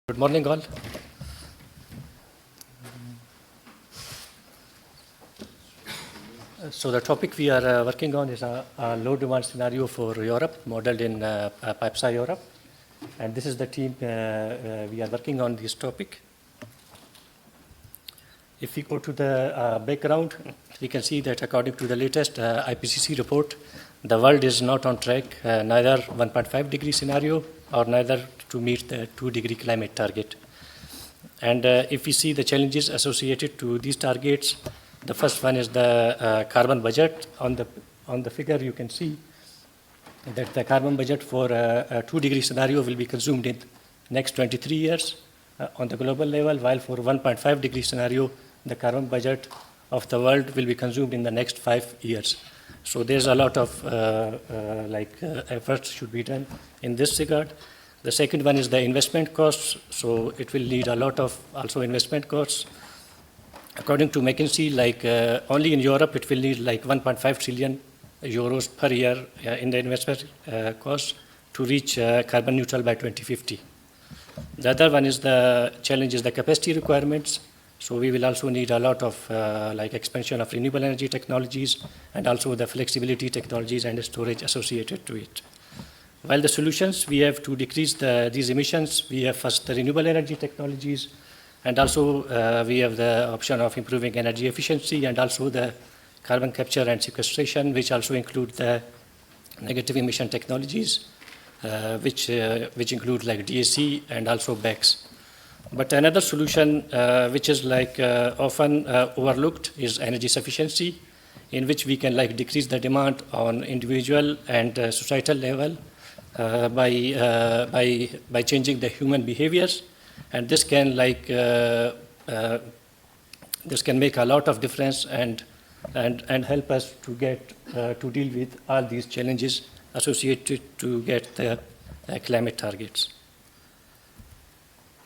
Good morning, all. So the topic we are working on is a low demand scenario for Europe, modeled in PyPSA-EUR. And this is the team we are working on this topic. If we go to the background, we can see that according to the latest IPCC report, the world is not on track, neither 1.5 degree scenario or neither to meet the 2-degree climate target. And if we see the challenges associated to these targets, the first one is the carbon budget. On the figure, you can see that the carbon budget for a 2-degree scenario will be consumed in next 23 years on the global level, while for 1.5 degree scenario, the carbon budget of the world will be consumed in the next 5 years. So there's a lot of efforts should be done in this regard. The second one is the investment costs. So it will need a lot of also investment costs. According to McKinsey, only in Europe, it will need like 1.5 trillion euros per year in the investment costs to reach carbon neutral by 2050. The other one is the challenge is the capacity requirements. So we will also need a lot of expansion of renewable energy technologies and also the flexibility technologies and storage associated to it. While the solutions we have to decrease these emissions, we have first the renewable energy technologies, and also we have the option of improving energy efficiency and also the carbon capture and sequestration, which also include the negative emission technologies, which include like DAC and also BECCS. But another solution which is often overlooked is energy sufficiency, in which we can decrease the demand on individual and societal level by changing the human behaviors, and this can make a lot of difference and help us to get to deal with all these challenges associated to get the climate targets.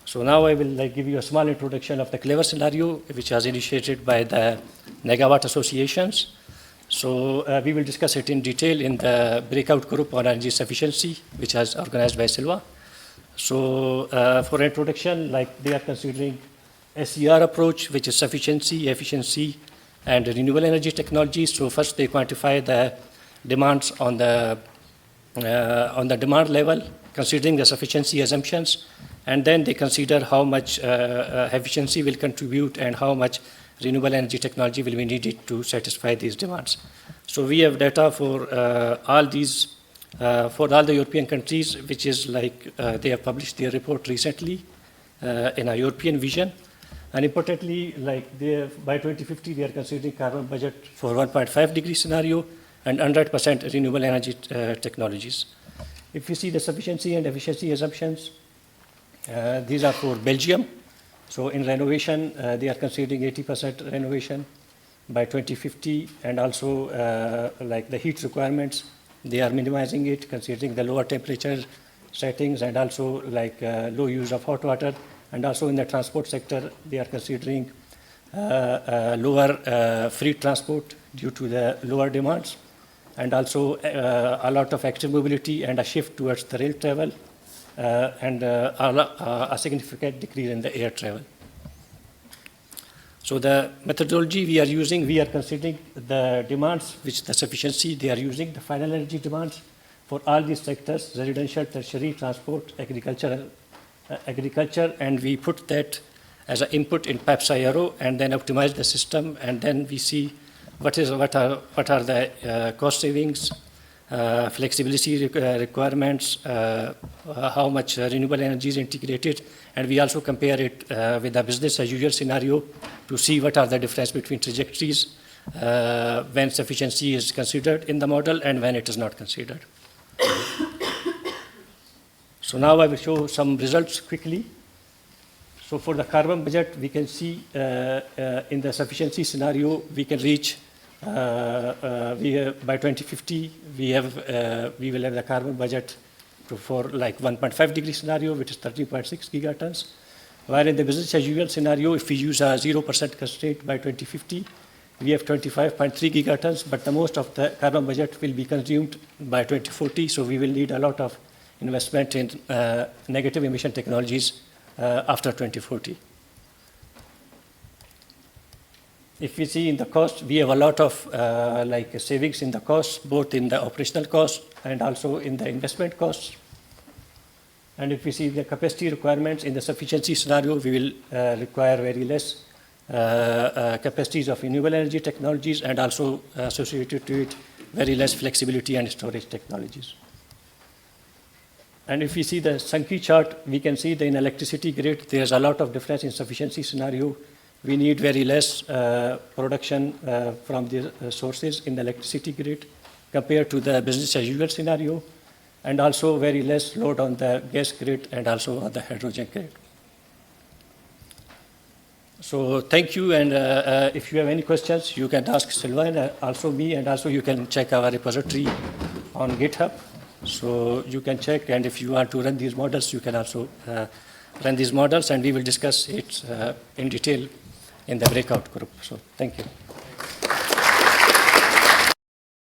So now I will give you a small introduction of the CLEVER scenario, which was initiated by the Megawatt Associations. So we will discuss it in detail in the breakout group on energy sufficiency, which was organized by Silva. So for introduction, they are considering SER approach, which is sufficiency, efficiency, and renewable energy technologies. So first they quantify the demands on the demand level, considering the sufficiency assumptions, and then they consider how much efficiency will contribute and how much renewable energy technology will be needed to satisfy these demands. So we have data for all these, for all the European countries, which is they have published their report recently in a European vision. And importantly, by 2050, they are considering carbon budget for 1.5 degree scenario and 100% renewable energy technologies. If you see the sufficiency and efficiency assumptions, these are for Belgium. So in renovation, they are considering 80% renovation by 2050, and also the heat requirements, they are minimizing it, considering the lower temperature settings and also low use of hot water. And also in the transport sector, they are considering lower freight transport due to the lower demands, and also a lot of active mobility and a shift towards the rail travel, and a significant decrease in the air travel. So the methodology we are using, we are considering the demands, which the sufficiency they are using, the final energy demands for all these sectors, residential, tertiary, transport, agriculture, and we put that as an input in PyPSA-EUR and then optimize the system, and then we see what are the cost savings, flexibility requirements, how much renewable energy is integrated, and we also compare it with the business as usual scenario to see what are the difference between trajectories when sufficiency is considered in the model and when it is not considered. So now I will show some results quickly. So for the carbon budget, we can see in the sufficiency scenario, we can reach by 2050, we will have the carbon budget for 1.5 degree scenario, which is 13.6 gigatons. While in the business as usual scenario, if we use a 0% constraint by 2050, we have 25.3 gigatons, but the most of the carbon budget will be consumed by 2040, so we will need a lot of investment in negative emission technologies after 2040. If we see in the cost, we have a lot of savings in the cost, both in the operational cost and also in the investment costs. And if we see the capacity requirements in the sufficiency scenario, we will require very less capacities of renewable energy technologies and also associated to it very less flexibility and storage technologies. And if we see the Sankey chart, we can see that in electricity grid, there's a lot of difference in sufficiency scenario. We need very less production from the sources in the electricity grid compared to the business as usual scenario, and also very less load on the gas grid and also on the hydrogen grid. So thank you, and if you have any questions, you can ask Sylvain, also me, and also you can check our repository on GitHub. So you can check, and if you want to run these models, you can also run these models, and we will discuss it in detail in the breakout group. So thank you.